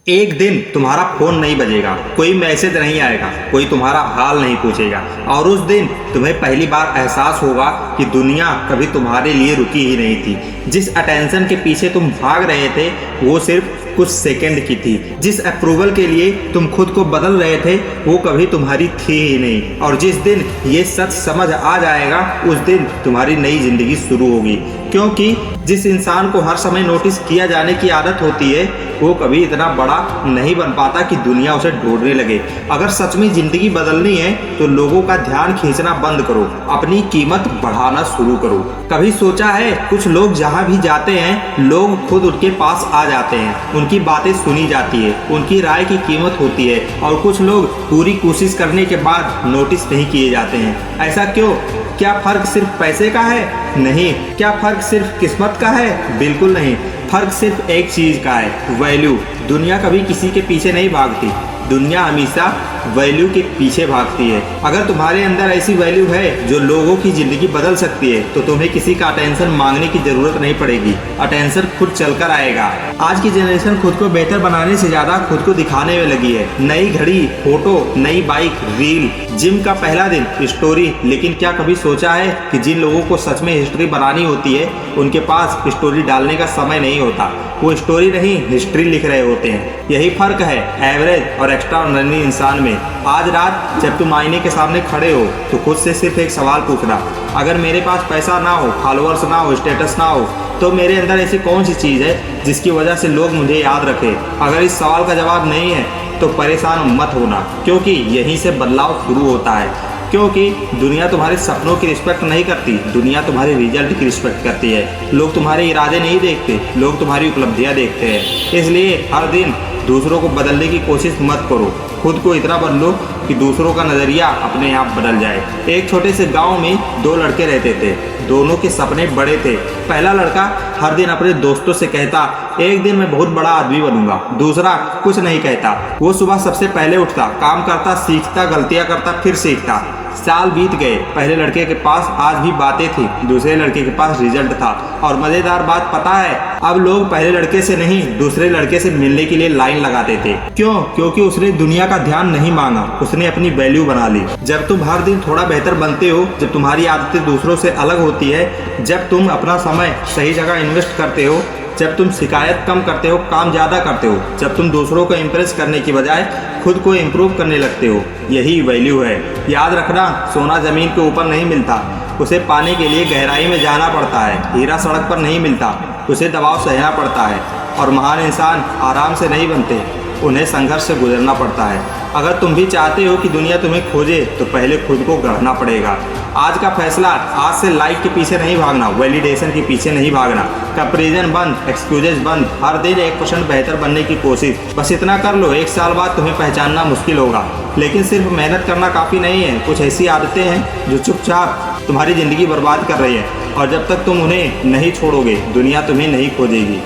एक दिन तुम्हारा फोन नहीं बजेगा, कोई मैसेज नहीं आएगा, कोई तुम्हारा हाल नहीं पूछेगा और उस दिन तुम्हें पहली बार एहसास होगा कि दुनिया कभी तुम्हारे लिए रुकी ही नहीं थी। जिस अटेंशन के पीछे तुम भाग रहे थे वो सिर्फ कुछ सेकंड की थी। जिस अप्रूवल के लिए तुम खुद को बदल रहे थे वो कभी तुम्हारी थी ही नहीं। और जिस दिन ये सच समझ आ जाएगा उस दिन तुम्हारी नई जिंदगी शुरू होगी। क्योंकि जिस इंसान को हर समय नोटिस किया जाने की आदत होती है वो कभी इतना बड़ा नहीं बन पाता कि दुनिया उसे ढूंढने लगे। अगर सच में जिंदगी बदलनी है तो लोगों का ध्यान खींचना बंद करो, अपनी कीमत बढ़ाना शुरू करो। कभी सोचा है कुछ लोग जहाँ भी जाते हैं लोग खुद उनके पास आ जाते हैं, उनकी बातें सुनी जाती है, उनकी राय की कीमत होती है और कुछ लोग पूरी कोशिश करने के बाद नोटिस नहीं किए जाते हैं। ऐसा क्यों? क्या फर्क सिर्फ पैसे का है? नहीं। क्या फर्क सिर्फ किस्मत का है? बिल्कुल नहीं। फर्क सिर्फ एक चीज का है, वैल्यू। दुनिया कभी किसी के पीछे नहीं भागती, दुनिया हमेशा वैल्यू के पीछे भागती है। अगर तुम्हारे अंदर ऐसी वैल्यू है जो लोगों की जिंदगी बदल सकती है तो तुम्हें किसी का अटेंशन मांगने की जरूरत नहीं पड़ेगी, अटेंशन खुद चलकर आएगा। आज की जनरेशन खुद को बेहतर बनाने से ज्यादा खुद को दिखाने में लगी है। नई घड़ी, फोटो, नई बाइक, रील, जिम का पहला दिन, स्टोरी। लेकिन क्या कभी सोचा है कि जिन लोगों को सच में हिस्ट्री बनानी होती है उनके पास स्टोरी डालने का समय नहीं होता, वो स्टोरी नहीं हिस्ट्री लिख रहे होते हैं। यही फर्क है एवरेज और एक्स्ट्राऑर्डिनरी इंसान में। आज रात जब तुम आईने के सामने खड़े हो तो खुद से सिर्फ एक सवाल पूछना, अगर मेरे पास पैसा ना हो, फॉलोअर्स ना हो, स्टेटस ना हो तो मेरे अंदर ऐसी कौन सी चीज़ है जिसकी वजह से लोग मुझे याद रखें। अगर इस सवाल का जवाब नहीं है तो परेशान मत होना, क्योंकि यहीं से बदलाव शुरू होता है। क्योंकि दुनिया तुम्हारे सपनों की रिस्पेक्ट नहीं करती, दुनिया तुम्हारे रिजल्ट की रिस्पेक्ट करती है। लोग तुम्हारे इरादे नहीं देखते, लोग तुम्हारी उपलब्धियां देखते हैं। इसलिए हर दिन दूसरों को बदलने की कोशिश मत करो, खुद को इतना बदलो कि दूसरों का नज़रिया अपने आप बदल जाए। एक छोटे से गांव में दो लड़के रहते थे, दोनों के सपने बड़े थे। पहला लड़का हर दिन अपने दोस्तों से कहता, एक दिन मैं बहुत बड़ा आदमी बनूंगा। दूसरा कुछ नहीं कहता, वो सुबह सबसे पहले उठता, काम करता, सीखता, गलतियां करता, फिर सीखता। साल बीत गए, पहले लड़के के पास आज भी बातें थी, दूसरे लड़के के पास रिजल्ट था। और मजेदार बात पता है, अब लोग पहले लड़के से नहीं दूसरे लड़के से मिलने के लिए लाइन लगाते थे। क्यों? क्योंकि उसने दुनिया का ध्यान नहीं मांगा, उसने अपनी वैल्यू बना ली। जब तुम हर दिन थोड़ा बेहतर बनते हो, जब तुम्हारी आदतें दूसरों से अलग होती है, जब तुम अपना समय सही जगह इन्वेस्ट करते हो, जब तुम शिकायत कम करते हो, काम ज़्यादा करते हो, जब तुम दूसरों को इम्प्रेस करने की बजाय खुद को इम्प्रूव करने लगते हो, यही वैल्यू है। याद रखना, सोना ज़मीन के ऊपर नहीं मिलता, उसे पाने के लिए गहराई में जाना पड़ता है। हीरा सड़क पर नहीं मिलता, उसे दबाव सहना पड़ता है। और महान इंसान आराम से नहीं बनते, उन्हें संघर्ष से गुजरना पड़ता है। अगर तुम भी चाहते हो कि दुनिया तुम्हें खोजे तो पहले खुद को गढ़ना पड़ेगा। आज का फैसला, आज से लाइक के पीछे नहीं भागना, वैलिडेशन के पीछे नहीं भागना, कंपैरिजन बंद, एक्सक्यूजेस बंद, हर दिन 1% बेहतर बनने की कोशिश। बस इतना कर लो, एक साल बाद तुम्हें पहचानना मुश्किल होगा। लेकिन सिर्फ मेहनत करना काफ़ी नहीं है, कुछ ऐसी आदतें हैं जो चुपचाप तुम्हारी ज़िंदगी बर्बाद कर रही है और जब तक तुम उन्हें नहीं छोड़ोगे दुनिया तुम्हें नहीं खोजेगी।